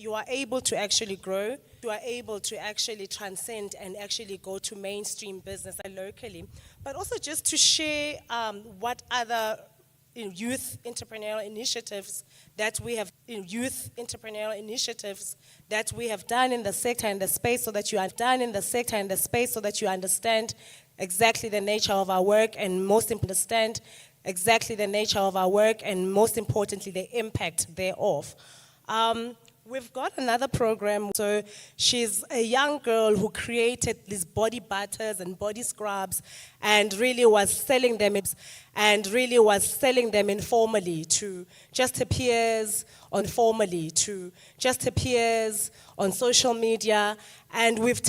you are able to actually grow, you are able to actually transcend and actually go to mainstream business locally, but also just to share what other youth entrepreneurial initiatives that we have done in the sector and the space, so that you understand exactly the nature of our work, and most importantly the impact thereof. We've got another program. So she's a young girl who created these body butters and body scrubs and really was selling them informally to just her peers on social media, and we've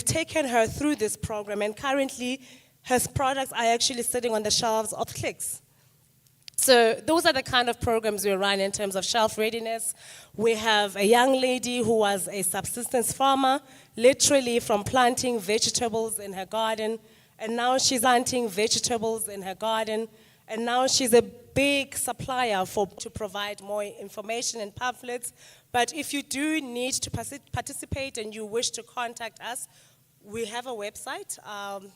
taken her through this program, and currently her products are actually sitting on the shelves of Clicks. So those are the kind of programs we run in terms of shelf readiness. We have a young lady who was a subsistence farmer, literally from planting vegetables in her garden, and now she's a big supplier to provide more information and pamphlets. But if you do need to participate and you wish to contact us, we have a website,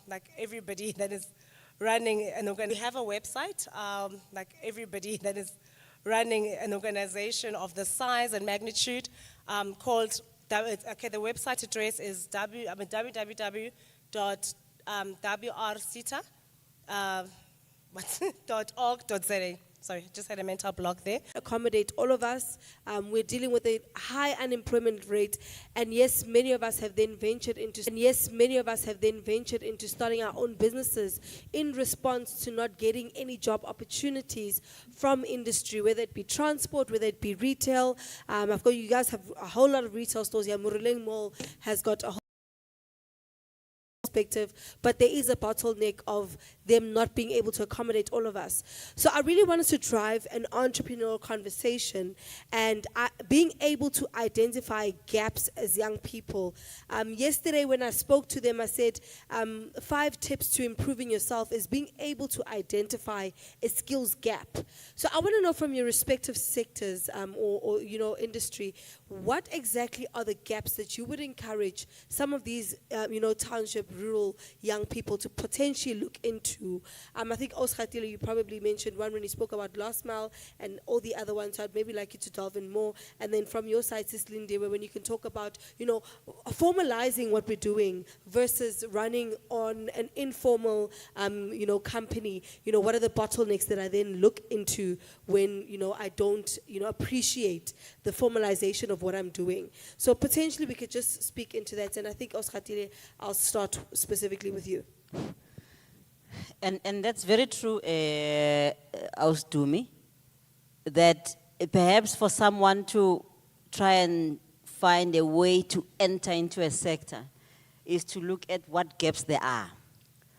like everybody that is running an organization of the size and magnitude, called, the website address is www.wrcita.org.za. Sorry, just had a mental block there. Accommodate all of us. We're dealing with a high unemployment rate, and yes, many of us have then ventured into starting our own businesses in response to not getting any job opportunities from industry, whether it be transport, whether it be retail. I've got, you guys have a whole lot of retail stores here. Muruleng Mall has got a whole perspective, but there is a bottleneck of them not being able to accommodate all of us. So I really wanted to drive an entrepreneurial conversation and being able to identify gaps as young people. Yesterday when I spoke to them, I said 5 tips to improving yourself is being able to identify a skills gap. So I want to know from your respective sectors or industry, what exactly are the gaps that you would encourage some of these township rural young people to potentially look into? I think Oskatile, you probably mentioned one when you spoke about last mile and all the other ones, so I'd maybe like you to delve in more. And then from your side, Sislinde, when you can talk about, formalizing what we're doing versus running on an informal, company. What are the bottlenecks that I then look into when, I don't, appreciate the formalization of what I'm doing. So potentially we could just speak into that. And I think, Oskatile, I'll start specifically with you. And that's very true, Ausdumi, that perhaps for someone to try and find a way to enter into a sector is to look at what gaps there are.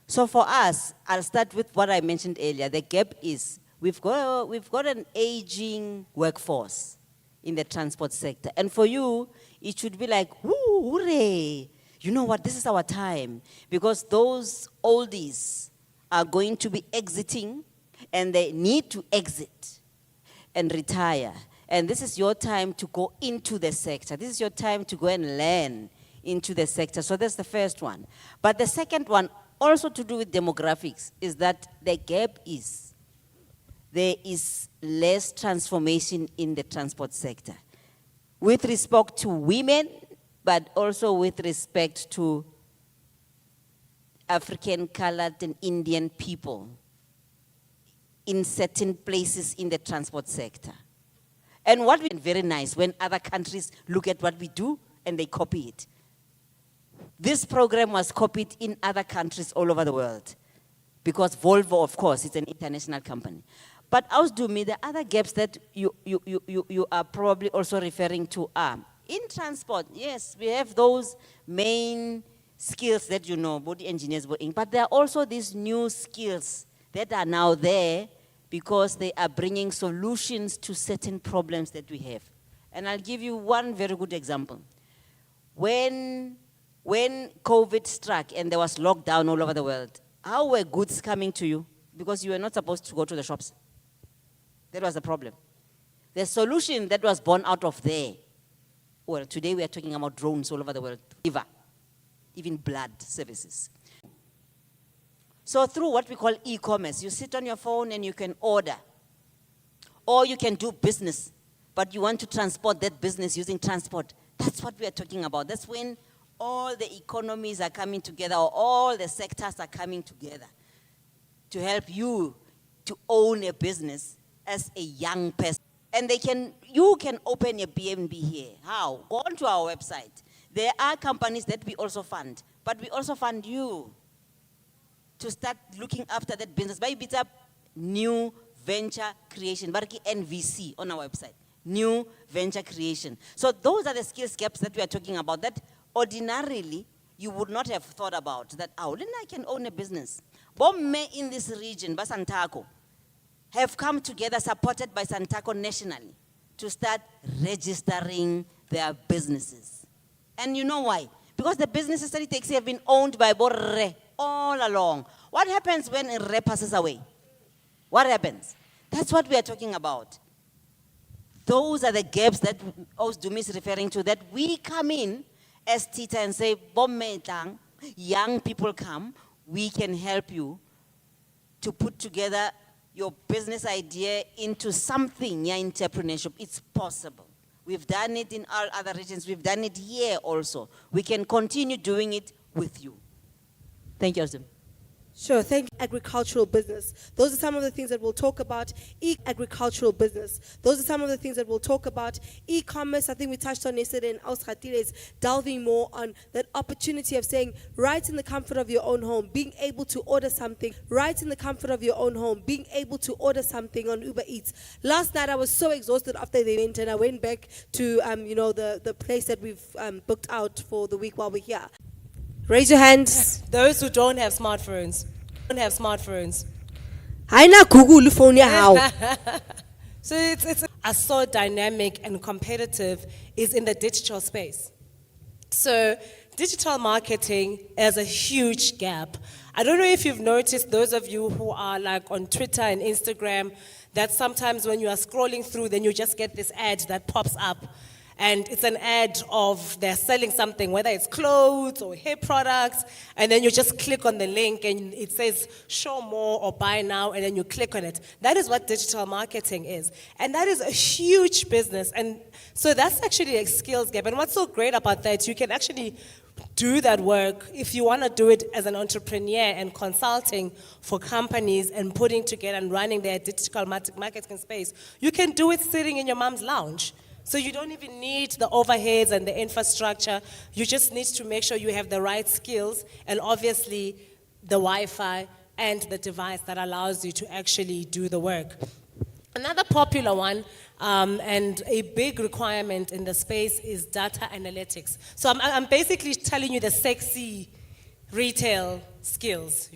So for us, I'll start with what I mentioned earlier. The gap is we've got an aging workforce in the transport sector. And for you, it should be like, woo, hooray. You know what, this is our time. Because those oldies are going to be exiting, and they need to exit and retire. And this is your time to go into the sector. This is your time to go and learn into the sector. So that's the first one. But the second one, also to do with demographics, is that the gap is there is less transformation in the transport sector with respect to women, but also with respect to African, colored, and Indian people in certain places in the transport sector. And what we very nice when other countries look at what we do and they copy it. This program was copied in other countries all over the world because Volvo, of course, is an international company. But Ausdumi, the other gaps that you are probably also referring to are in transport. Yes, we have those main skills that body engineers working, but there are also these new skills that are now there because they are bringing solutions to certain problems that we have. And I'll give you one very good example. When COVID struck and there was lockdown all over the world, how were goods coming to you? Because you were not supposed to go to the shops. That was the problem. The solution that was born out of there, well, today we are talking about drones all over the world, even blood services. So through what we call e-commerce, you sit on your phone and you can order. Or you can do business, but you want to transport that business using transport. That's what we are talking about. That's when all the economies are coming together, or all the sectors are coming together to help you to own a business as a young person. And you can open a BNB here. How? Go onto our website. There are companies that we also fund, but we also fund you to start looking after that business. By it's up new venture creation, barki NVC on our website. New venture creation. So those are the skills gaps that we are talking about that ordinarily you would not have thought about. That, then I can own a business. Bomme in this region, Basantako, have come together, supported by Santaco nationally, to start registering their businesses. And you know why? Because the businesses that it takes have been owned by Borre all along. What happens when Re passes away? What happens? That's what we are talking about. Those are the gaps that Osdumi is referring to, that we come in as Tita and say, Bommetang, young people come, we can help you to put together your business idea into something, entrepreneurship. It's possible. We've done it in our other regions. We've done it here also. We can continue doing it with you. Thank you, Osdumi. Sure, thank you. Agricultural business. Those are some of the things that we'll talk about. Agricultural business. Those are some of the things that we'll talk about. E-commerce, I think we touched on yesterday, and Ausgatile is delving more on that opportunity of saying, right in the comfort of your own home, being able to order something, right in the comfort of your own home, being able to order something on Uber Eats. Last night, I was so exhausted after the event, and I went back to, the place that we've booked out for the week while we're here. Raise your hands. Those who don't have smartphones. Haina Google phone ya how. So it's so dynamic and competitive is in the digital space. So digital marketing has a huge gap. I don't know if you've noticed, those of you who are like on Twitter and Instagram, that sometimes when you are scrolling through, then you just get this ad that pops up. And it's an ad of they're selling something, whether it's clothes or hair products, and then you just click on the link and it says show more or buy now, and then you click on it. That is what digital marketing is. And that is a huge business. And so that's actually a skills gap. And what's so great about that, you can actually do that work if you want to do it as an entrepreneur and consulting for companies and putting together and running their digital marketing space. You can do it sitting in your mom's lounge. So you don't even need the overheads and the infrastructure. You just need to make sure you have the right skills and obviously the Wi-Fi and the device that allows you to actually do the work. Another popular one and a big requirement in the space is data analytics. So I'm basically telling you the sexy retail skills,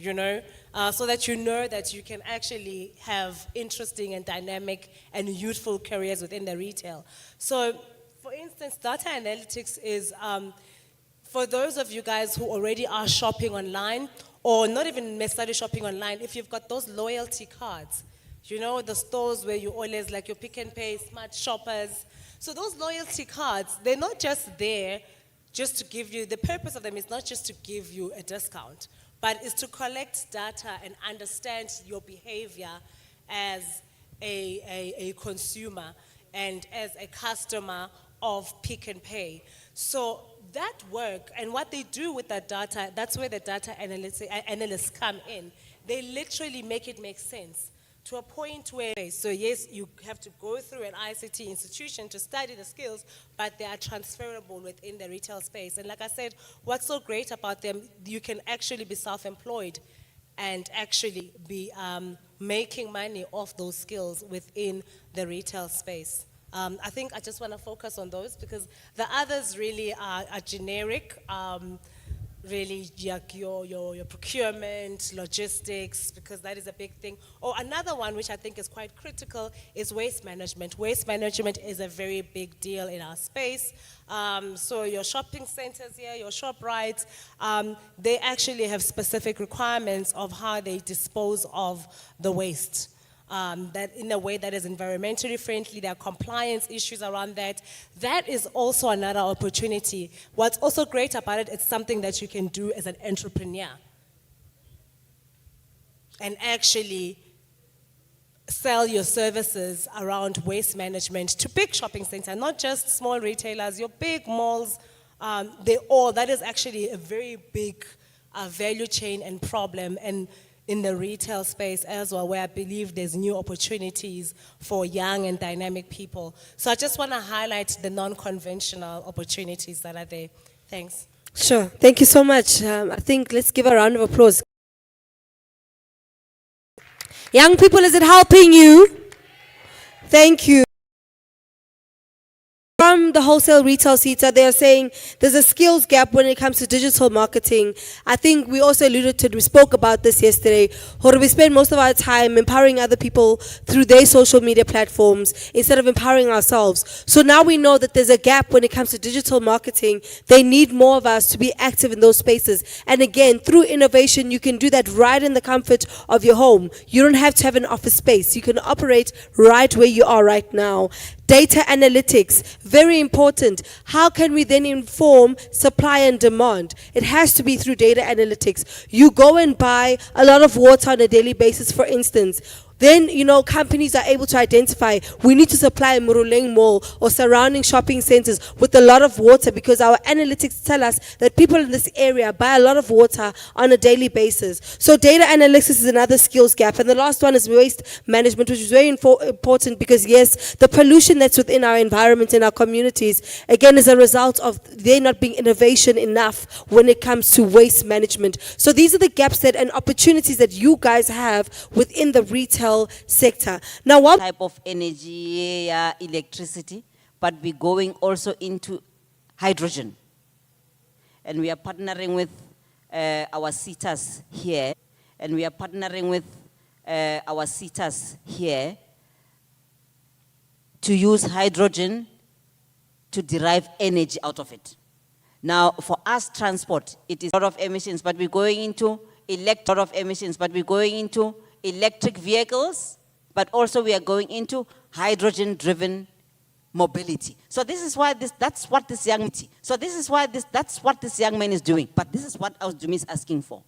so that you know that you can actually have interesting and dynamic and youthful careers within the retail. So, for instance, data analytics is for those of you guys who already are shopping online, or not even necessarily shopping online, if you've got those loyalty cards, the stores where you always like your Pick and Pay, Smart Shoppers. So those loyalty cards, they're not just there just to give you, the purpose of them is not just to give you a discount, but is to collect data and understand your behavior as a consumer and as a customer of Pick and Pay. So that work and what they do with that data, that's where the data analysts come in. They literally make it make sense to a point where, so yes, you have to go through an ICT institution to study the skills, but they are transferable within the retail space. And like I said, what's so great about them, you can actually be self-employed and actually be making money off those skills within the retail space. I think I just want to focus on those because the others really are generic. Really your procurement, logistics, because that is a big thing. Or another one which I think is quite critical is waste management. Waste management is a very big deal in our space. So your shopping centers here, your ShopRites, they actually have specific requirements of how they dispose of the waste. that in a way that is environmentally friendly. There are compliance issues around that. That is also another opportunity. What's also great about it, it's something that you can do as an entrepreneur and actually sell your services around waste management to big shopping centers, not just small retailers, your big malls, that is actually a very big value chain and problem, and in the retail space as well, where I believe there's new opportunities for young and dynamic people. So I just want to highlight the non-conventional opportunities that are there. Thanks. Sure. Thank you so much. I think let's give a round of applause. Young people, is it helping you? Thank you. From the wholesale retail sector, they are saying there's a skills gap when it comes to digital marketing. I think we also alluded to it, we spoke about this yesterday. We spend most of our time empowering other people through their social media platforms instead of empowering ourselves. So now we know that there's a gap when it comes to digital marketing. They need more of us to be active in those spaces. And again, through innovation, you can do that right in the comfort of your home. You don't have to have an office space. You can operate right where you are right now. Data analytics, very important. How can we then inform supply and demand? It has to be through data analytics. You go and buy a lot of water on a daily basis, for instance. Then, companies are able to identify, we need to supply Muruleng Mall or surrounding shopping centers with a lot of water because our analytics tell us that people in this area buy a lot of water on a daily basis. So data analytics is another skills gap. And the last one is waste management, which is very important because, yes, the pollution that's within our environment, in our communities, again, is a result of there not being innovation enough when it comes to waste management. So these are the gaps and opportunities that you guys have within the retail sector. Now, what Type of energy, electricity, but we're going also into hydrogen. And we are partnering with our sitters here, to use hydrogen to derive energy out of it. Now, for us, transport, it is a lot of emissions, but we're going into electric vehicles, but also we are going into hydrogen-driven mobility. So this is why that's what this young man is doing. But this is what Ausdumi is asking for.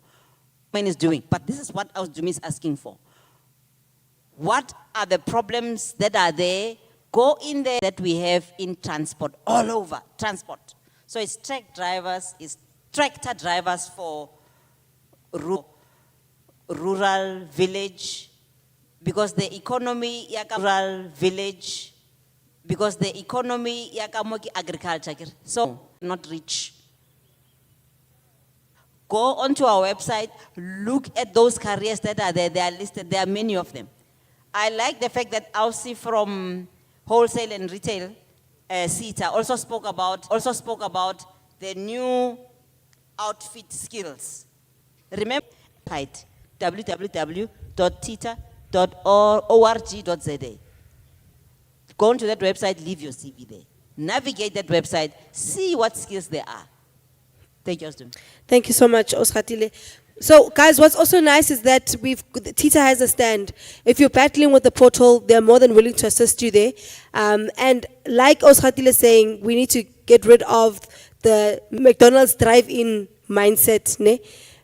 What are the problems that are there? Go in there that we have in transport, all over transport. So it's truck drivers, it's tractor drivers for rural village, because the economy agriculture, so not rich. Go onto our website, look at those careers that are there. They are listed. There are many of them. I like the fact that Aussie from wholesale and retail CETA also spoke about the new outfit skills. Remember, www.tita.org.za. Go onto that website, leave your CV there. Navigate that website, see what skills there are. Thank you, Austin. Thank you so much, Oskatile. So, guys, what's also nice is that Tita has a stand. If you're battling with the portal, they're more than willing to assist you there. And like Oskatile is saying, we need to get rid of the McDonald's drive-in mindset. Ne?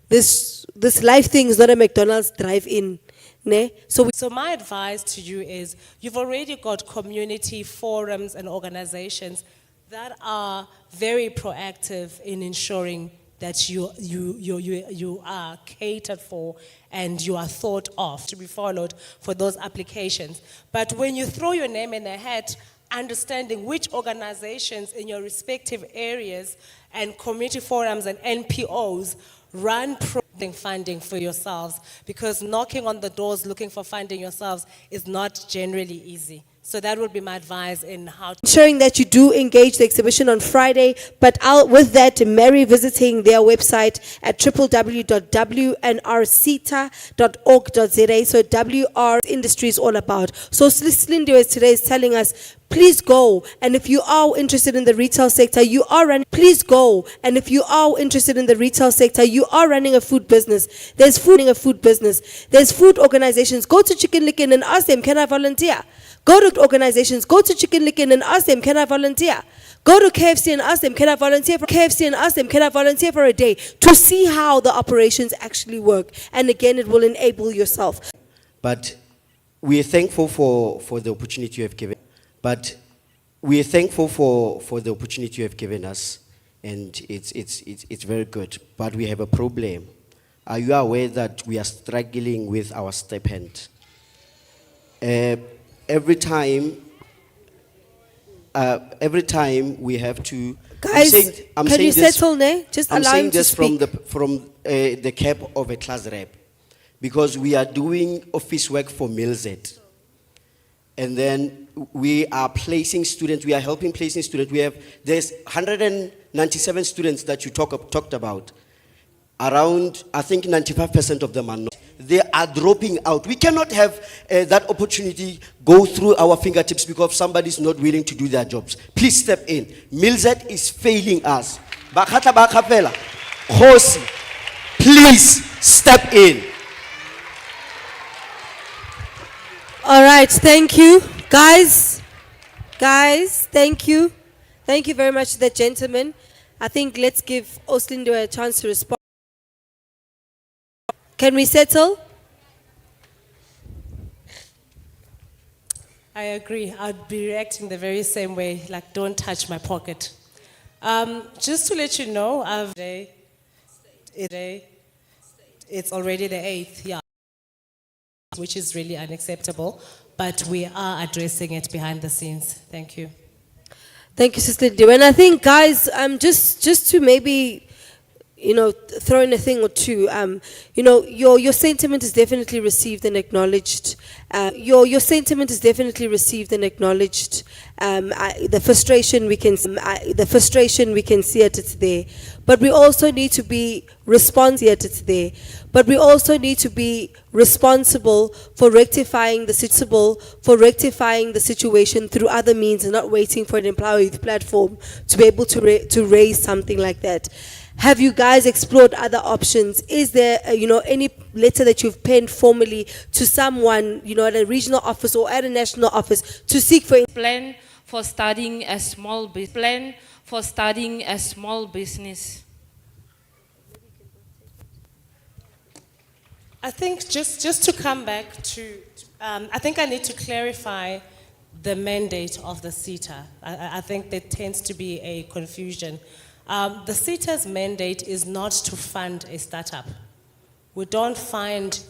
This life thing is not a McDonald's drive-in. Ne? So my advice to you is, you've already got community forums and organizations that are very proactive in ensuring that you are catered for and you are thought of to be followed for those applications. But when you throw your name in the hat, understanding which organizations in your respective areas and community forums and NPOs run funding for yourselves, because knocking on the doors looking for funding yourselves is not generally easy. So that would be my advice in how to. Ensuring that you do engage the exhibition on Friday, but with that, Mary visiting their website at www.wnrcita.org.za. So WR industry is all about. So Slindio today is telling us, please go. And if you are interested in the retail sector, you are running. Please go. And if you are interested in the retail sector, you are running a food business. There's food in a food business. There's food organizations. Go to Chicken Licken and ask them, can I volunteer? Go to organizations. Go to Chicken Licken and ask them, can I volunteer? Go to KFC and ask them, can I volunteer for KFC and ask them, can I volunteer for a day, to see how the operations actually work. And again, it will enable yourself. But we are thankful for the opportunity you have given. But we are thankful for the opportunity you have given us, and it's very good. But we have a problem. Are you aware that we are struggling with our stipend? Every time we have to. Guys, can you settle there? Just I'm allow saying him to this speak. from the cap of a class rep, because we are doing office work for Milzet. And then we are placing students, we are helping placing students. There's 197 students that you talked about. Around, I think 95% of them are not. They are dropping out. We cannot have that opportunity go through our fingertips because somebody's not willing to do their jobs. Please step in. Milzet is failing us. Bakgala-ba-Kgafela, Khosi, please step in. All right, thank you. Guys, thank you. Thank you very much to the gentleman. I think let's give Oslindo a chance to respond. Can we settle? I agree. I'd be reacting the very same way, like don't touch my pocket. Just to let you know, it's already the 8th, yeah, which is really unacceptable, but we are addressing it behind the scenes. Thank you. Thank you, Sister Dio. And I think, guys, just to maybe, throw in a thing or two, your sentiment is definitely received and acknowledged. Your sentiment is definitely received and acknowledged. The frustration we can see it, it's there. But we also need to be responsible. It's there. But we also need to be responsible for rectifying the situation through other means, and not waiting for an employee platform to be able to raise something like that. Have you guys explored other options? Is there, any letter that you've penned formally to someone, at a regional office or at a national office to seek for Plan for starting a small business. I think just to come back to, I think I need to clarify the mandate of the CETA. I think there tends to be a confusion. The CETA's mandate is not to fund a startup. We don't fund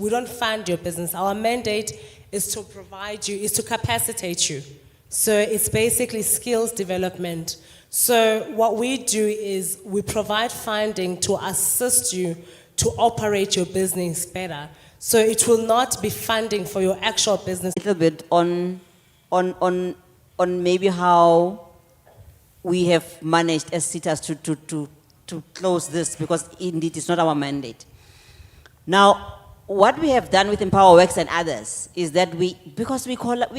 your business. Our mandate is to provide you, is to capacitate you. So it's basically skills development. So what we do is we provide funding to assist you to operate your business better. So it will not be funding for your actual business. A little bit on maybe how we have managed as CETAs to close this, because indeed it's not our mandate. Now, what we have done with EmpowerWorks and others is that we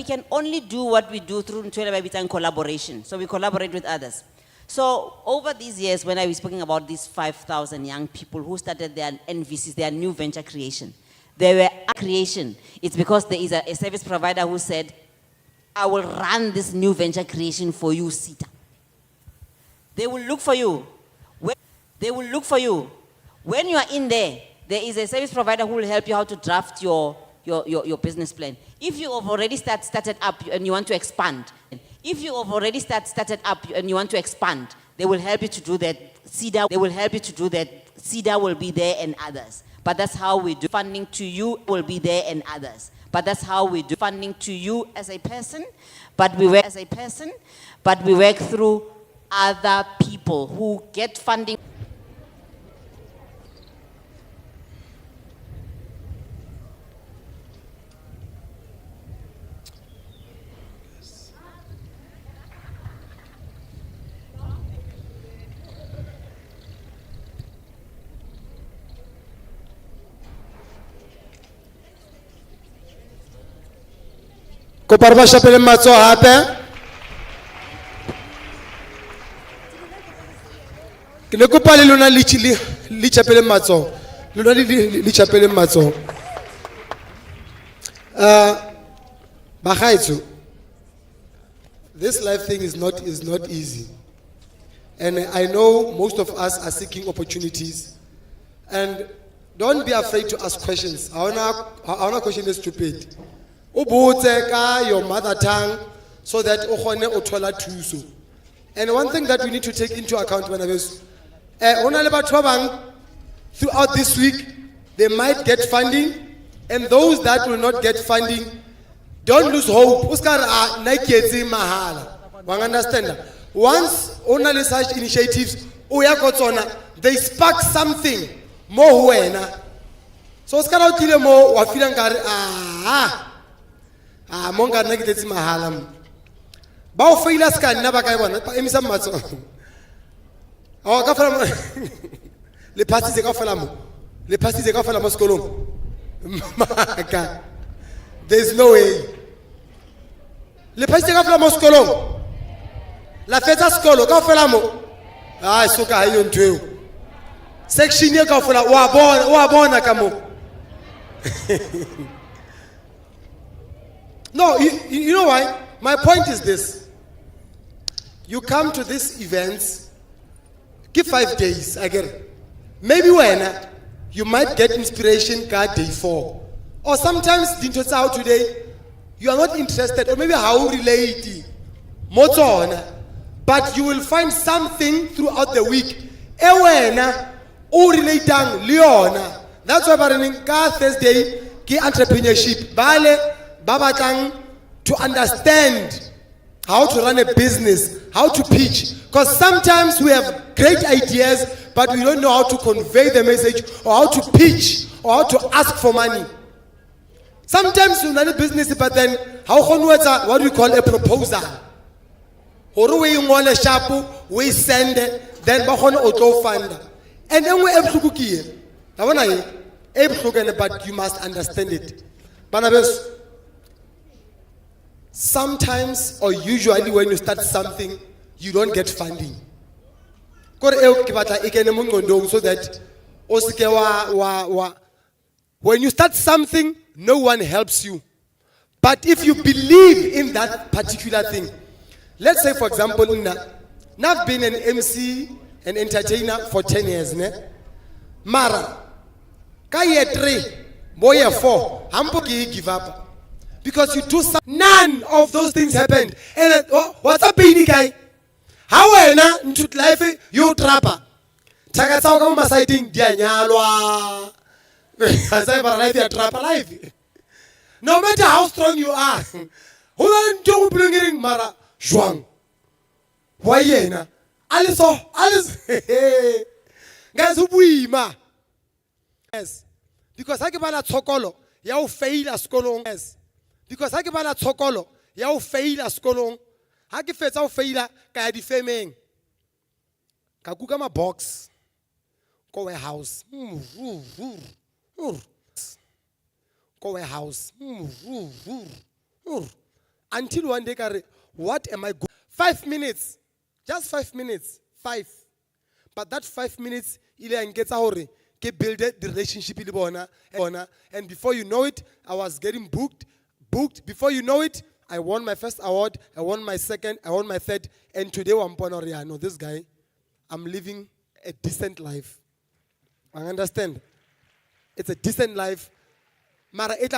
can only do what we do through Ntwela collaboration. So we collaborate with others. So over these years, when I was speaking about these 5,000 young people who started their NVCs, their new venture creation, they were creation. It's because there is a service provider who said, I will run this new venture creation for you, CETA. They will look for you. They will look for you. When you are in there, there is a service provider who will help you how to draft your business plan. If you have already started up and you want to expand, they will help you to do that. CEDA will be there and others. But that's how we do. Funding to you will be there and others. But that's how we do. Funding to you as a person, but we work through other people who get funding. Kopa re ba shapele matsoho hape. Ke ne kopa le lona le chapele matsoho. Lona le chapele matsoho. Bagaetso, this life thing is not easy. And I know most of us are seeking opportunities. And don't be afraid to ask questions. Our question is stupid. Ubutse ka your mother tongue so that o kgone o thola thuso. And one thing that we need to take into account when I was throughout this week, they might get funding, and those that will not get funding, don't lose hope. Understand? Once only such initiatives, they spark something more. So Oscar more wa feeling monga negative mahala. Ba o faila ska nna ba ka bona emisa matso. Oh ka fela le pasitse ka fela mo. Le pasitse ka fela mo sekolong. Maka. There's no way. Le pasitse ka fela mo sekolong. La feta skolo ka fela mo. Ah soka ha yo ntweo. Section ye ka fela wa bona ka mo. No, you know why? My point is this. You come to these events, give 5 days, I get it. Maybe when you might get inspiration card day 4. Or sometimes out today, you are not interested, or maybe how relate motor, but you will find something throughout the week. Ewena, o relate Leona. That's why by Thursday, entrepreneurship. Bale Babatang to understand how to run a business, how to pitch. Because sometimes we have great ideas, but we don't know how to convey the message, or how to pitch, or how to ask for money. Sometimes we run a business, but then how what we call a proposal. Or we want a shapu, we send it, then auto fund. And then we have to but you must understand it. Barnabas, sometimes or usually when you start something, you don't get funding. So that when you start something, no one helps you. But if you believe in that particular thing, let's say for example, I've been an MC, an entertainer for 10 years. Mara, Kaya 3, boy 4, Hampo give up. Because you do something, none of those things happened. And what's up, baby guy? How into life you trapper? Tagatao masaiting dianyalwa. As I life you trapper life. No matter how strong you are, who don't bring in Mara Juang? Why yena? Alice, guys who we ma. Yes, because I give a tokolo, ya fail as kolong. Yes. Because I give a tokolo, ya fail as kolong. I give it out failure, kaya defaming. Kakugama box, go a house. Go a house. Until one day, what am I going? 5 minutes, just 5 minutes, 5. But that 5 minutes, Ilan gets out. Build the relationship and before you know it, I was getting booked. Before you know it, I won my first award, I won my second, I won my third, and today I know this guy, I'm living a decent life. I understand. It's a decent life. It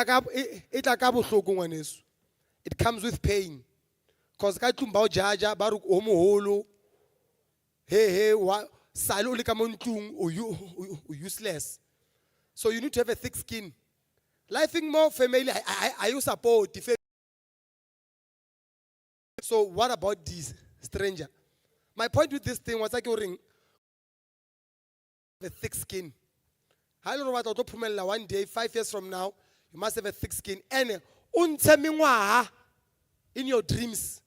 comes with pain. Because useless. So you need to have a thick skin. Life more family, I support. So what about this stranger? My point with this thing was like a thick skin. I don't know what I'll one day, 5 years from now, you must have a thick skin. And in your dreams.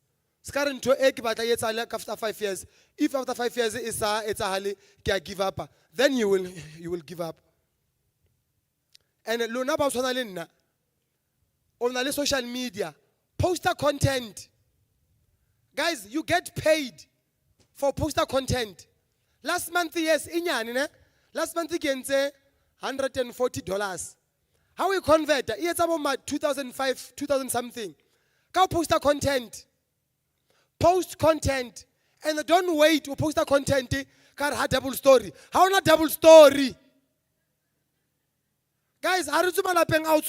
After 5 years, if after 5 years it's a give up, then you will give up. And lona ba tshwana le nna on social media Poster content. Guys, you get paid for poster content. Last month, yes, last month, you can say $140. How we convert? It's about 2005, 2000 something. Go poster content. Post content. And don't wait to poster content. Got double story. How not double story? Guys, how do you paying out?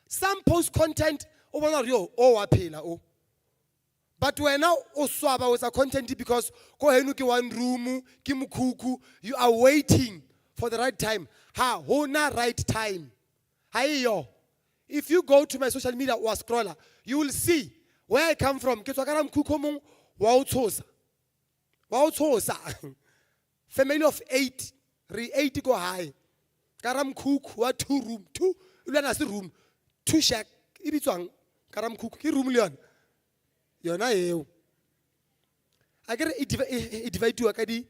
Some post content, but when now oswaba was a content because go henuki one room, kimukuku, you are waiting for the right time. Ha, hona right time. Hi yo. If you go to my social media or scroller, you will see where I come from. Kitwakaram kukomung wautosa. Wautosa. Family of 8. 8 go high. Karam cook, what 2 room, 2, room, 2 shack. Ibitwang, karam cook, ki room leon. Yona eu. I get it divide to a kadi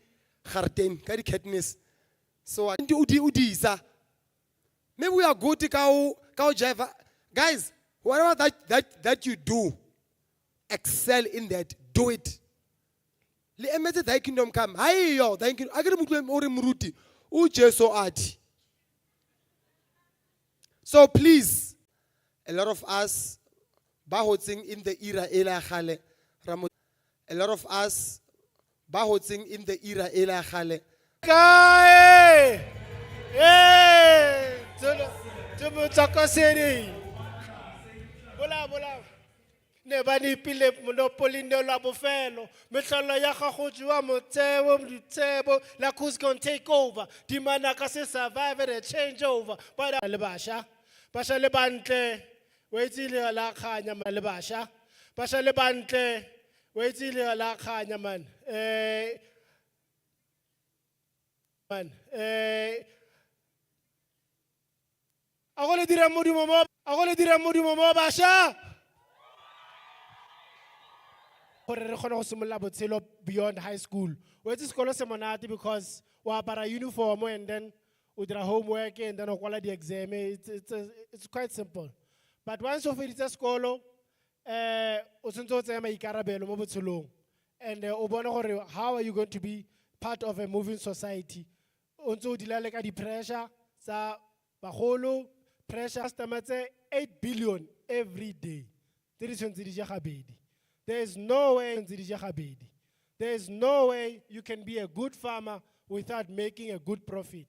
harden, kadi catness. So I do udisa. Maybe we are good to cow jive. Guys, whatever that you do, excel in that. Do it. Le emete thy kingdom come. Hi yo, thank you. I get muruti. Uje so ati. So please, a lot of us bahotsing in the era ela khale. A lot of us bahotsing in the era ela khale. Guy! Hey! Tumutokoseni! Bola. Ne bani pile monopoly no la bofelo. Metlalo ya gago jwa motsebo mditsebo la who's going to take over. Dimana ka se survive and change over. Ba le basha. Basha le bantle. Waitile la khanya le basha. Basha le bantle. Waitile la khanya man. Agole dira modimo mo basha. Beyond high school. Where's the school seminati because we have a uniform and then we do homework and then we quality exam. It's quite simple. But once you finish the school, and how are you going to be part of a moving society? Also, the pressure, pressure, 8 billion every day. There is no way you can be a good farmer without making a good profit.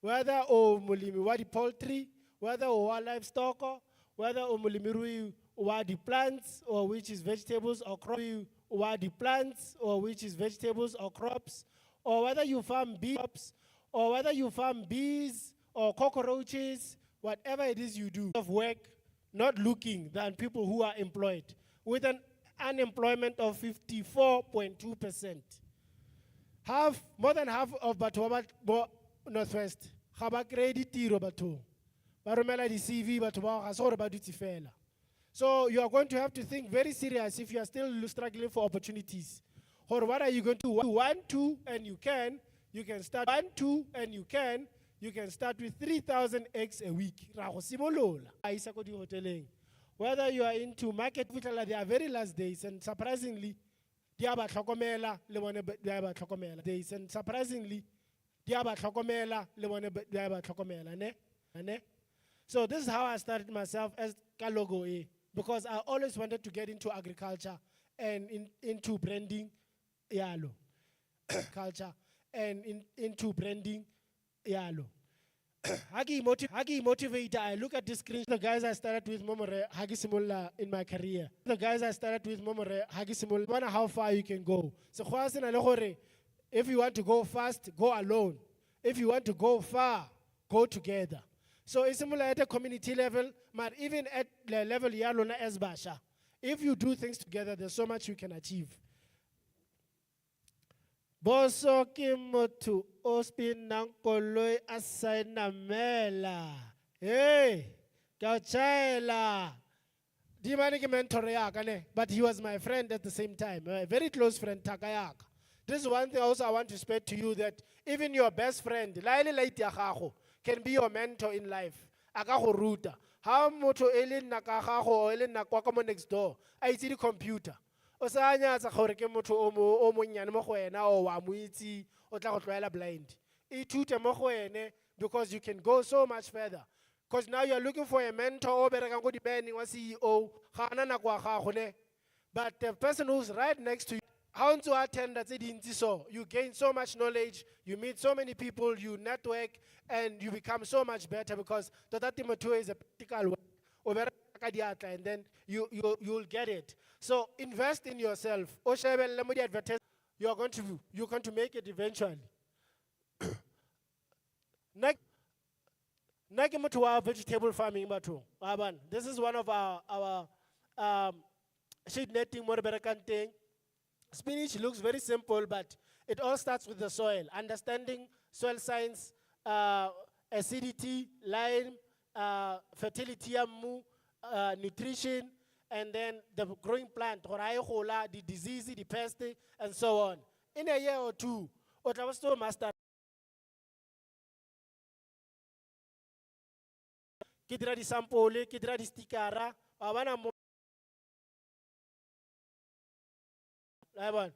Whether o mulimi wadi poultry, whether o livestock, whether o mulimi wadi plants or which is vegetables or crops, wadi plants or which is vegetables or crops, or whether you farm bees, or whether you farm bees or cockroaches, whatever it is you do, of work, not looking than people who are employed, with an unemployment of 54.2%. More than half of Batoba Northwest, Haba credit tiro Bato. Baromela di CV Batoba has all about duty fella. So you are going to have to think very serious if you are still struggling for opportunities. Or what are you going to do? 1, 2, and you can start 1, 2, and you can start with 3,000 eggs a week. Whether you are into market, they are very last days, and surprisingly, so this is how I started myself as Kalogo, because I always wanted to get into agriculture and into branding, culture and into branding, Hagi motivator, I look at this screen. The guys I started with Momore Hagi Simula in my career. Wonder how far you can go. So if you want to go fast, go alone. If you want to go far, go together. So it's similar at the community level, but even at the level Yalona as Basha. If you do things together, there's so much you can achieve. Boso kimotu ospin nankoloi asaina mela. Hey, Gauchaila. Dimani mentor yakane, but he was my friend at the same time, a very close friend Takayak. This is one thing also I want to spread to you, that even your best friend, Laili Laiti Akaho, can be your mentor in life. Akaho Ruta. ha motho e le nna ka gago o e le nna kwa ka mo next door a itse di-computer o sa nyatsa gore ke motho o monnyane mo go wena o wa mo itse o tla go tlwaela blind ithute mo go wene because you can go so much further because now you're looking for a mentor o berekang go di-banning wa CEO ga ana nako wa gago ne but the person who's right next to you how to attend that so you gain so much knowledge, you meet so many people, you network, and you become so much better because that is a practical work, and then you'll get it. So invest in yourself. You're going to make it eventually. Next, vegetable farming. This is one of our shade netting more thing. Spinach looks very simple, but it all starts with the soil. Understanding soil science, acidity, lime, fertility, nutrition, and then the growing plant, the disease, the pest, and so on. In a year or two, what I was to master. Kidra di sample, kidra di stikara, Laban.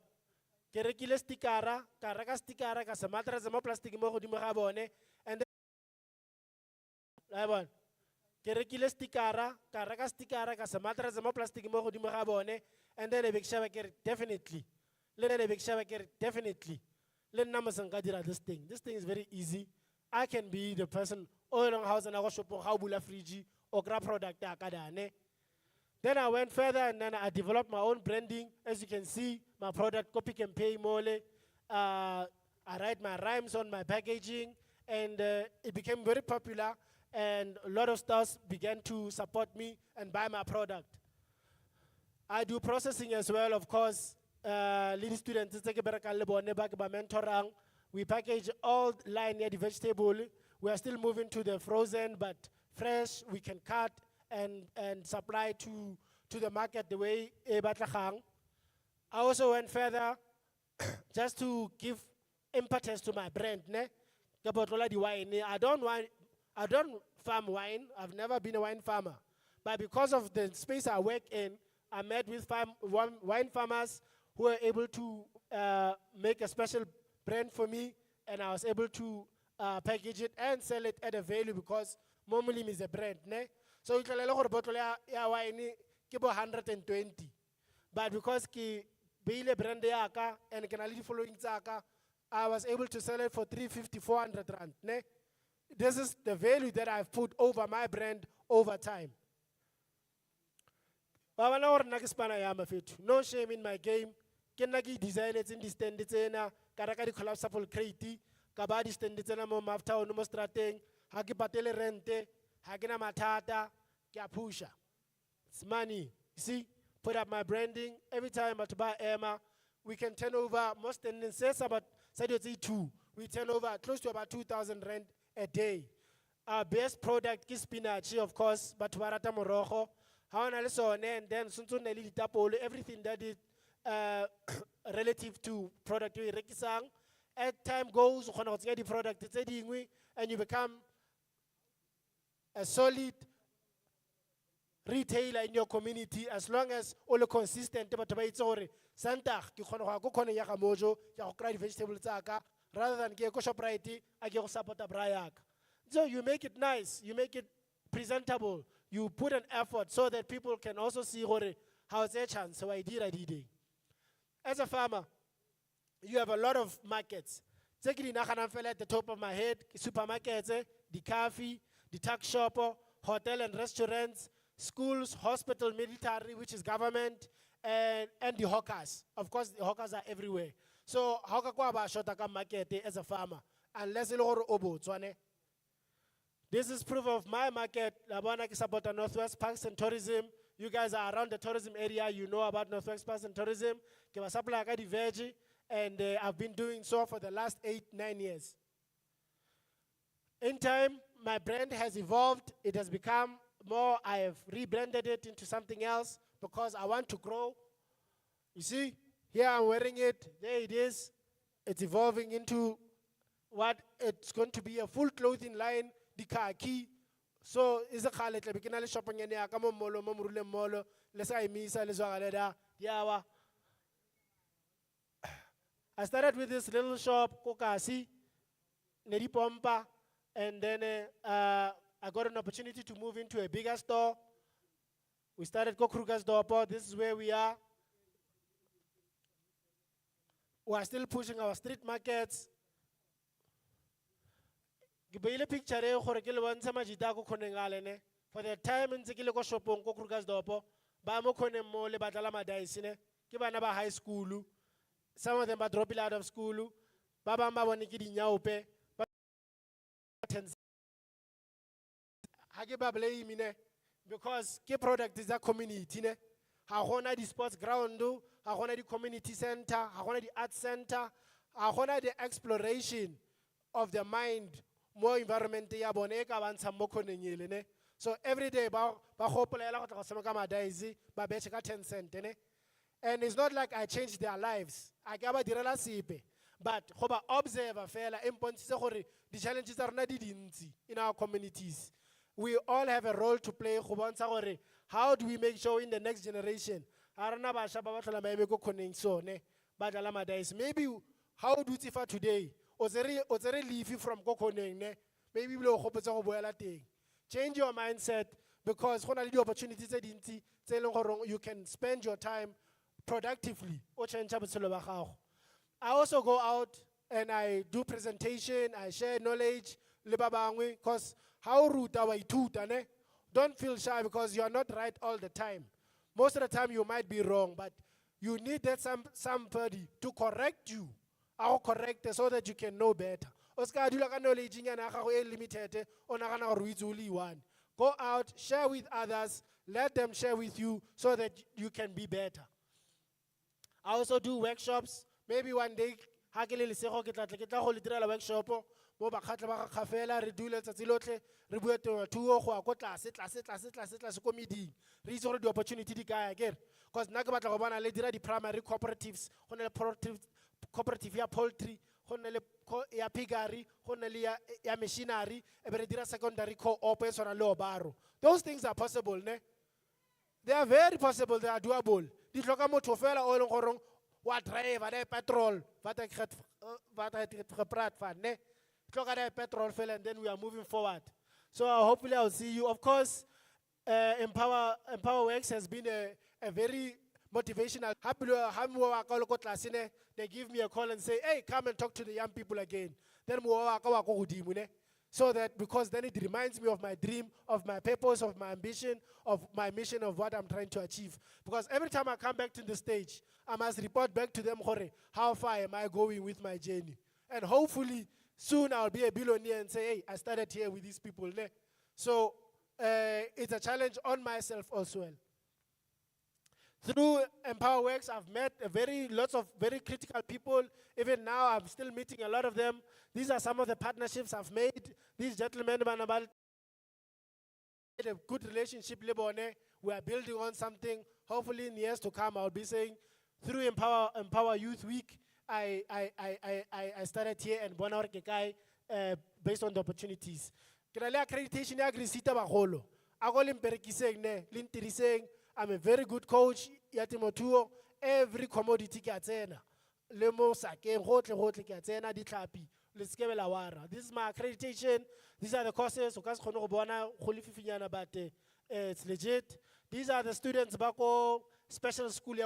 Ke rekile stikara, ka reka stikara ka sematra zama plastic mo godimo ga bone and then Laban. Ke rekile stikara, ka reka stikara ka sematra zama plastic mo godimo ga bone and then e be ke definitely. Le ne be ke definitely. Le nna mosanga dira this thing. This thing is very easy. I can be the person all on house and I go shop how bula fridge or grab product ya ka dane. Then I went further and then I developed my own branding. As you can see, my product copy can pay mole. I write my rhymes on my packaging and it became very popular and a lot of stores began to support me and buy my product. I do processing as well, of course. Lead students, we package all line near the vegetable. We are still moving to the frozen, but fresh, we can cut and supply to the market the way I also went further just to give impetus to my brand. I don't farm wine. I've never been a wine farmer. But because of the space I work in, I met with wine farmers who were able to make a special brand for me, and I was able to package it and sell it at a value because Momulim is a brand. So you can bottle ya wine kibo 120. But because ki beile brand yaka and can ali following zaka, I was able to sell it for 350, 400 rand. This is the value that I've put over my brand over time. No shame in my game. Kenagi design it in the standitena, Karakari collapsible crate, Kabadi standitena mo mafta no strateng, Hagi patele rente. Hagina matata, pusha. It's money. You see, put up my branding. Every time I buy Emma, we can turn over, most tendencies about, two. We turn over close to about 2,000 rand a day. Our best product is spinach, of course, but warata morojo. How and then everything that is relative to product. As time goes, the product and you become a solid retailer in your community as long as all consistent Santa vegetables rather than get Shoprite, I get support a brayak. So you make it nice, you make it presentable, you put an effort so that people can also see how it's a chance. So I did. As a farmer, you have a lot of markets. Take it in at the top of my head, supermarkets, the cafe, the tax shop, hotel and restaurants, schools, hospital, military, which is government, and the hawkers. Of course, the hawkers are everywhere. So, how can I shotaka market as a farmer? Unless this is proof of my market. Labana is about the Northwest Parks and Tourism. You guys are around the tourism area. You know about Northwest Parks and Tourism. And I've been doing so for the last 8-9 years. In time, my brand has evolved. It has become more, I have rebranded it into something else because I want to grow. You see, here I'm wearing it, there it is. It's evolving into what it's going to be a full clothing line, the khaki, So is a kgale tle be ke na le shoponyane ya ka mo mall mo Moruleng Mall le sa emisa le zwagale da diawa. I started with this little shop kokasi ne di pompa, and then I got an opportunity to move into a bigger store. We started Ko Krugersdorp. This is where we are. We are still pushing our street markets. Ke beile picture e gore ke le bontsha majita ko khonengale ne. For the time ntse ke le ko shopong ko Krugersdorp, ba mo khoneng mo le batla madaisi ne. Ke bana ba high school. Some of them are dropping out of school. Ba bang ba bone ke dinyaope. Ha ke ba blame ne, because ke product is a community ne. Ha gona di sports ground, ha gona di community center, ha gona di art center, ha gona the exploration of the mind, more environment ya bone e ka bantsha mo khoneng ne. So every day ba gopolela go tla go semeka madaisi ba betše ka 10 cent ne. And it's not like I changed their lives. I ka ba direla sepe, but go ba observer fela e mpontshitse gore di challenges tsa rona di dintsi in our communities. We all have a role to play go bontsha gore how do we make sure in the next generation ha rena bašwa ba ba tlhola maeme ko khoneng sone ba dlala madaisi. Maybe how do you for today o tsere leave from ko khoneng ne, maybe bile o gopotse go boela teng. Change your mindset, because go na le di opportunities tse dintsi tse leng gore you can spend your time productively o change botshelo ba gago. I also go out and I do presentation, I share knowledge le ba bangwe, because how ruta wa ithuta ne. Don't feel shy because you are not right all the time. Most of the time you might be wrong, but you need that somebody to correct you. I'll correct it so that you can know better. O ska dula ka knowledge nyana ya gago e limited o nagana gore o itse o le one. Go out, share with others, let them share with you so that you can be better. I also do workshops. Maybe one day, ha ke le lesego ke tla go le direla workshop mo Bakgala-ba-Kgafela, re dule letsatsi lotlhe re bue temothuo go ya ko tlase ko meding. Re itse gore di opportunity di kae akere, because nna ke batla go bona le dira di primary cooperatives, go na le cooperative ya poultry, go na le ya piggery, go na le ya machinery, e be re dira secondary co-op e tshwana le Obaro. Those things are possible ne. They are very possible, they are doable. Di tlhoka motho fela o leng gore wa driver da petrol, wat ek gepraat van ne. Tlhoka da petrol fela, and then we are moving forward. So hopefully I'll see you. Of course, Empower Works has been a very motivational. They give me a call and say, hey, come and talk to the young people again. Then so that, because then it reminds me of my dream, of my purpose, of my ambition, of my mission, of what I'm trying to achieve. Because every time I come back to the stage, I must report back to them, how far am I going with my journey? And hopefully, soon I'll be a billionaire and say, hey, I started here with these people. So it's a challenge on myself as well. Through Empower Works, I've met lots of very critical people. Even now, I'm still meeting a lot of them. These are some of the partnerships I've made. These gentlemen, a good relationship. We are building on something. Hopefully, in years to come, I'll be saying, through Empower Youth Week, I started here and Bonawar Kekai based on the opportunities. Accreditation I'm a very good coach. Yatimotuo, every commodity katsena. Lemo sake, hotle katsena di tlapi. This is my accreditation. These are the courses. But it's legit. These are the students bako special school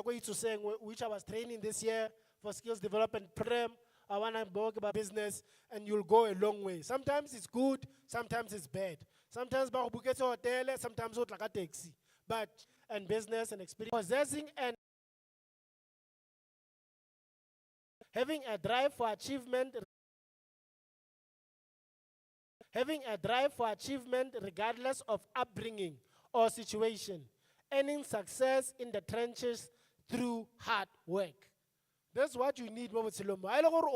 which I was training this year for skills development program. I want to talk about business, and you'll go a long way. Sometimes it's good, sometimes it's bad. Sometimes ba go buketse hotel, sometimes it's like a taxi. But and business and experience, possessing and having a drive for achievement, regardless of upbringing or situation, earning success in the trenches through hard work. That's what you need. Or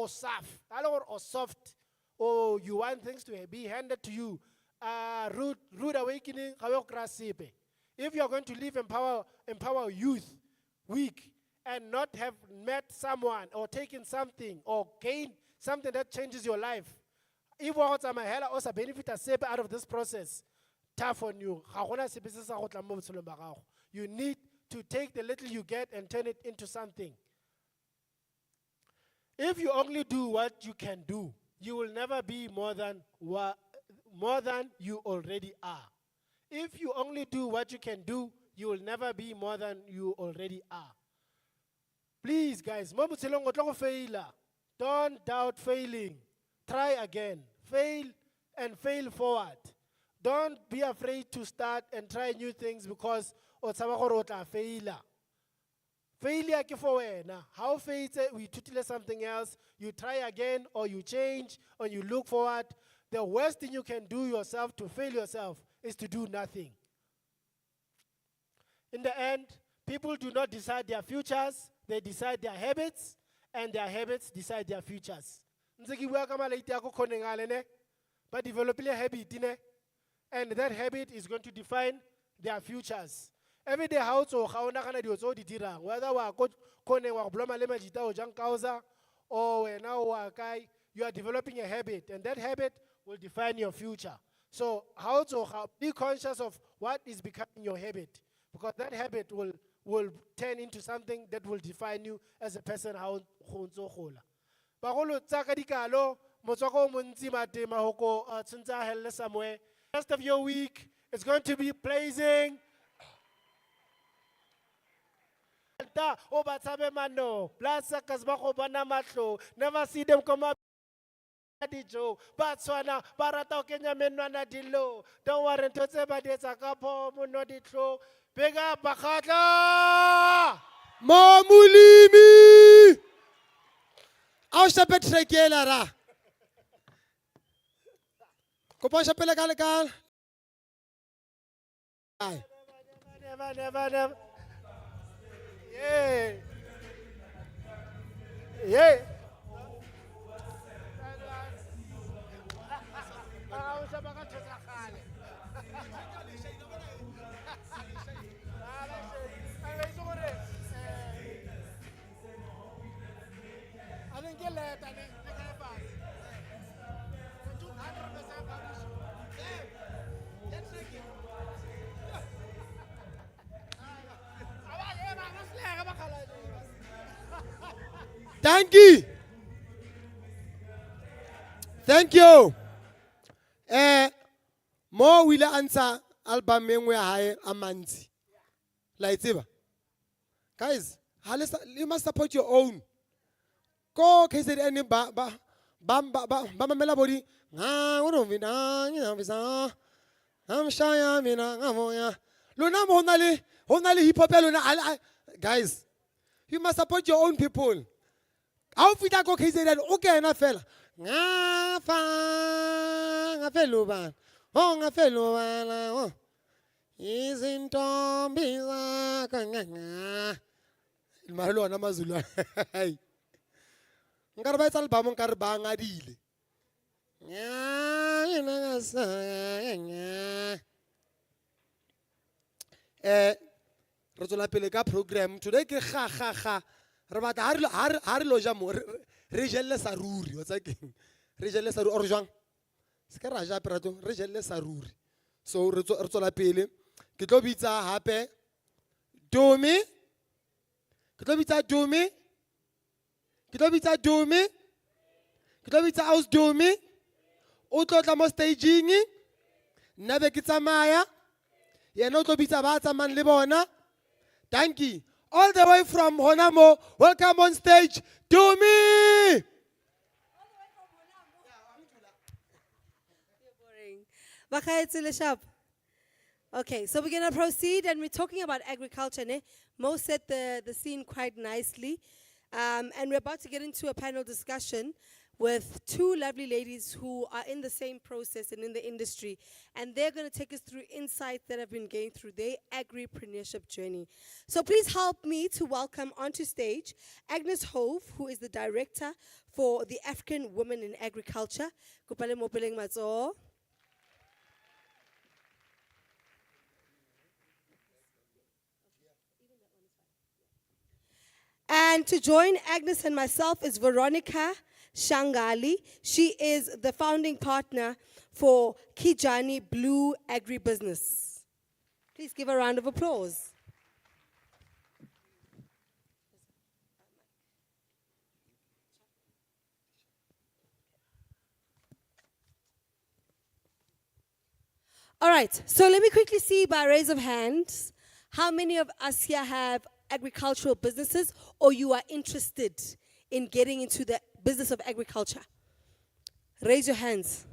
soft, or you want things to be handed to you. Rude awakening. If you are going to live Empower Youth Week and not have met someone or taken something or gained something that changes your life, if you want to benefit out of this process, tough on you. Ga gona sepe se sa go tla mo botshelong ba gago. You need to take the little you get and turn it into something. If you only do what you can do, you will never be more than you already are. If you only do what you can do, you will never be more than you already are. Please, guys, mo botshelong o tla go faila. Don't doubt failing. Try again. Fail and fail forward. Don't be afraid to start and try new things because o tshaba gore o tla faila. Failure ke for wena. How failed we tutile something else, you try again or you change or you look forward. The worst thing you can do yourself to fail yourself is to do nothing. In the end, people do not decide their futures, they decide their habits, and their habits decide their futures. Ntse ke bua ka malaiti a go kgonengale ne, ba developile habit ne, and that habit is going to define their futures. Every day how to ga o nagana dio tso di dirang, whether wa go kgoneng wa go bloma le majita o jang kausa or wena o wa kae, you are developing a habit, and that habit will define your future. So how to be conscious of what is becoming your habit, because that habit will turn into something that will define you as a person. How ntso gola bagolo tsa ka dikalo motswako o montsi matema hoko tshintsa helle somewhere. Rest of your week is going to be blazing. O ba tsabe mano plus kas ba go bona matlo, never see them come up dijo ba tswana ba rata o kenya menwana dilo. Don't worry, ntho tse ba di etsa ka pho mono ditlo. Big up Bakgala! Mamulimi! Ao shape trekela ra. Kopa shapela ka lekala. Ai. Never. Yeah. Yeah. Thank you. Thank you. Mo wile answer album engwe hae amanzi. La itseba. Guys, you must support your own. Ko kese any ba mamela body. Nga wono vina nya visa. Am shaya mina ngamoya. Lona mo honale hip hop lona. Guys, you must support your own people. How fita go kese okay na fela. Nga felo ban. Nga felo ban. Oh. Izintombi zakho nga. Imalo na mazulu. Ngare ba itsa album ngare ba ngadile. Nya ina ngasa nya. Re tsola pele ka program today ke ga. Re batla ha re lo ja mo re jelle sa ruri wa tsakeng. Re jelle sa ruri or jwang. Se ka ra ja perato re jelle sa ruri. So re tsola pele ke tlo bitsa hape Domi. Ke tlo bitsa Domi. Ke tlo bitsa Domi. Ke tlo bitsa Aus Domi. O tlo tla mo staging. Nna be ke tsamaya. Yena o tlo bitsa ba tsamang le bona. Thank you. All the way from Honamo, welcome on stage, Domi. Bakhaitsile sharp. Okay, so we're going to proceed, and we're talking about agriculture. Ne? Mo set the scene quite nicely. And we're about to get into a panel discussion with two lovely ladies who are in the same process and in the industry. And they're going to take us through insights that have been gained through their agripreneurship journey. So please help me to welcome onto stage Agnes Hove, who is the director for the African Women in Agriculture. Kupale mopeleng matso. And to join Agnes and myself is Veronica Shangali. She is the founding partner for Kijani Blue Agribusiness. Please give a round of applause. All right, so let me quickly see by raise of hands how many of us here have agricultural businesses or you are interested in getting into the business of agriculture. Raise your hands.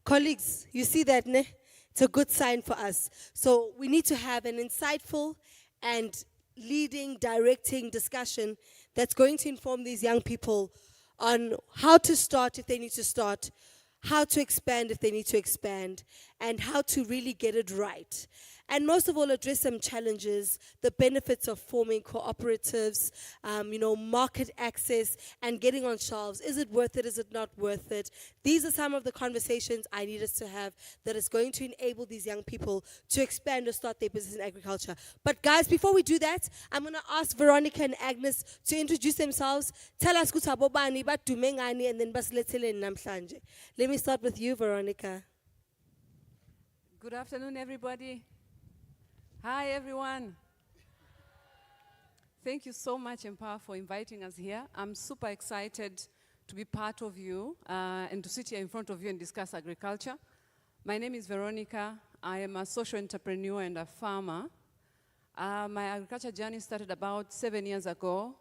Colleagues, you see that, ne? It's a good sign for us. So we need to have an insightful and leading, directing discussion that's going to inform these young people on how to start if they need to start, how to expand if they need to expand, and how to really get it right. And most of all, address some challenges, the benefits of forming cooperatives, market access, and getting on shelves. Is it worth it? Is it not worth it? These are some of the conversations I need us to have that is going to enable these young people to expand or start their business in agriculture. But guys, before we do that, I'm going to ask Veronica and Agnes to introduce themselves. Tell us kuthi abobani badume ngani and then basilethele namhlanje. Let me start with you, Veronica. Good afternoon, everybody. Hi, everyone. Thank you so much, Empower, for inviting us here. I'm super excited to be part of you and to sit here in front of you and discuss agriculture. My name is Veronica. I am a social entrepreneur and a farmer. My agriculture journey started about 7 years ago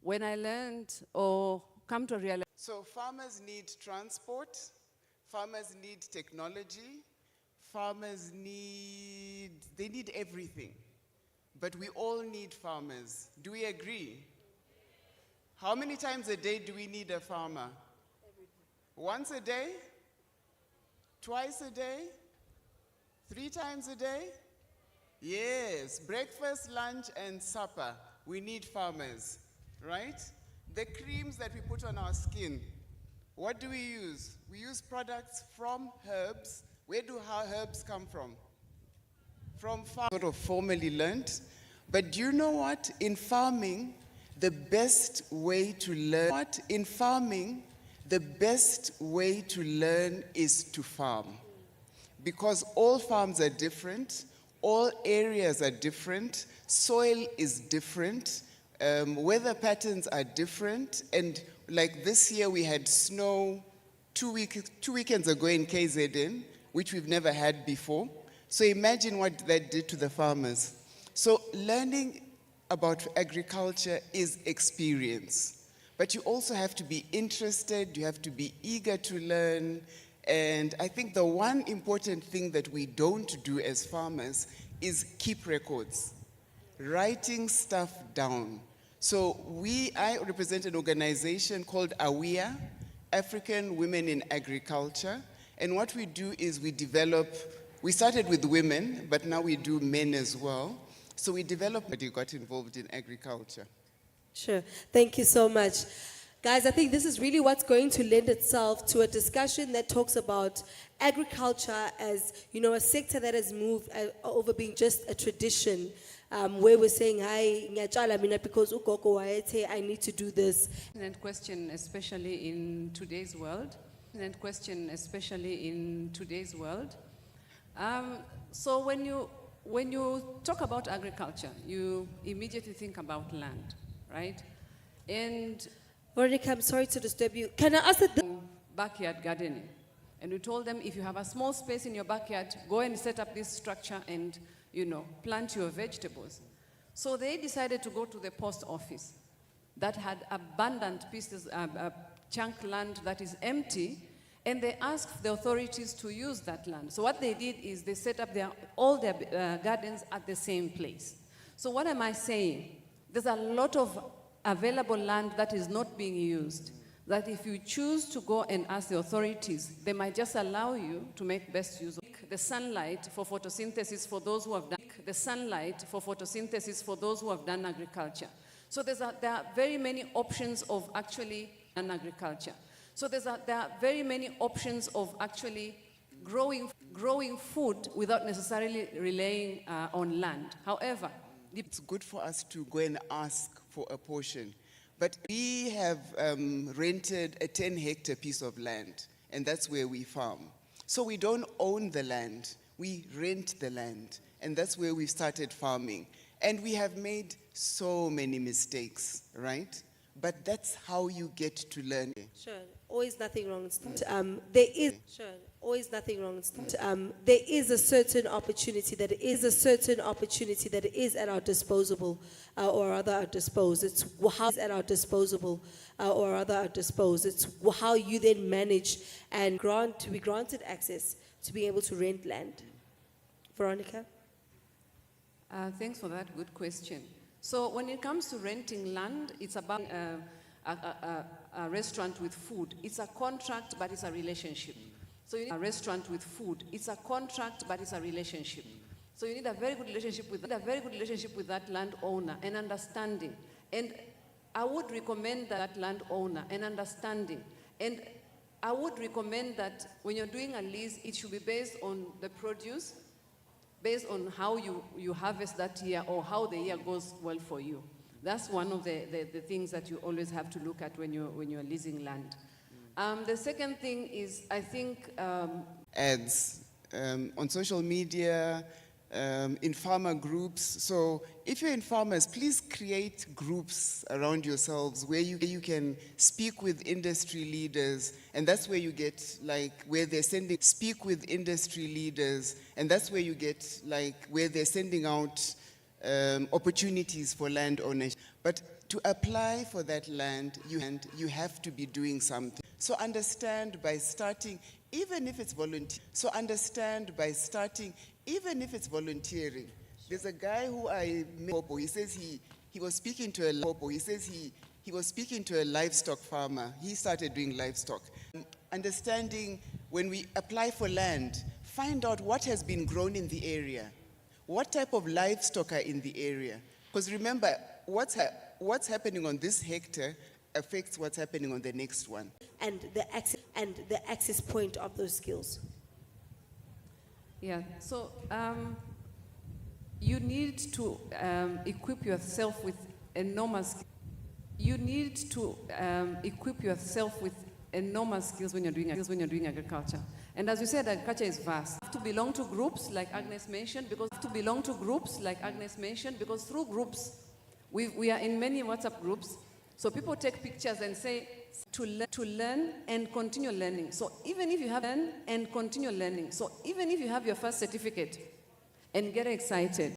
when I learned or come to realize. So farmers need transport, farmers need technology, farmers need everything. But we all need farmers. Do we agree? How many times a day do we need a farmer? Once a day? Twice a day? 3 times a day? Yes, breakfast, lunch, and supper. We need farmers, right? The creams that we put on our skin, what do we use? We use products from herbs. Where do our herbs come from? From farm. Sort of formally learned. But do you know what? In farming, the best way to learn. Is to farm. Because all farms are different, all areas are different, soil is different, weather patterns are different, and like this year we had snow 2 weekends ago in KZN, which we've never had before. So imagine what that did to the farmers. So learning about agriculture is experience. But you also have to be interested, you have to be eager to learn. And I think the one important thing that we don't do as farmers is keep records, writing stuff down. So I represent an organization called AWIA, African Women in Agriculture. And what we do is we started with women, but now we do men as well. So we developed, but you got involved in agriculture. Sure. Thank you so much. Guys, I think this is really what's going to lend itself to a discussion that talks about agriculture as, a sector that has moved over being just a tradition, where we're saying, hi, ngiyacala mina because ugogo wayethe I need to do this. And question, especially in today's world. So when you talk about agriculture, you immediately think about land, right? And Veronica, I'm sorry to disturb you. Can I ask that? Backyard gardening. And we told them, if you have a small space in your backyard, go and set up this structure and, plant your vegetables. So they decided to go to the post office that had abundant pieces, chunk land that is empty, and they asked the authorities to use that land. So what they did is they set up all their gardens at the same place. So what am I saying? There's a lot of available land that is not being used, that if you choose to go and ask the authorities, they might just allow you to make best use of the sunlight for photosynthesis for those who have done agriculture. So there are very many options of actually an agriculture. So there are very many options of actually growing food without necessarily relying on land. However, it's good for us to go and ask for a portion. But we have rented a 10-hectare piece of land, and that's where we farm. So we don't own the land, we rent the land, and that's where we started farming. And we have made so many mistakes, right? But that's how you get to learn. Sure, always nothing wrong. There is sure, always nothing wrong. There is a certain opportunity that is at our disposal, or rather our disposal. It's how is at our disposal, or rather our disposal. It's how you then manage and be granted access to be able to rent land. Veronica. Thanks for that good question. So when it comes to renting land, it's about a restaurant with food. It's a contract, but it's a relationship. So you need a restaurant with food. It's a contract, but it's a relationship. So you need a very good relationship with that landowner and understanding. And I would recommend that landowner and understanding. And I would recommend that when you're doing a lease, it should be based on the produce, based on how you harvest that year or how the year goes well for you. That's one of the things that you always have to look at when you're leasing land. The second thing is, I think... ads on social media, in farmer groups. So if you're in farmers, please create groups around yourselves where you can speak with industry leaders, and that's where you get where they're sending out opportunities for land ownership. But to apply for that land, you have to be doing something. So understand by starting, even if it's volunteering. There's a guy who I met, he says he was speaking to a livestock farmer. He started doing livestock. Understanding when we apply for land, find out what has been grown in the area. What type of livestock are in the area? Because remember, what's happening on this hectare affects what's happening on the next one. And the access point of those skills. Yeah, so you need to equip yourself with enormous skills. You need to equip yourself with enormous skills when you're doing agriculture. And as you said, agriculture is vast. You have to belong to groups like Agnes mentioned, because through groups, we are in many WhatsApp groups. So people take pictures and say to learn and continue learning. So even if you have your first certificate and get excited,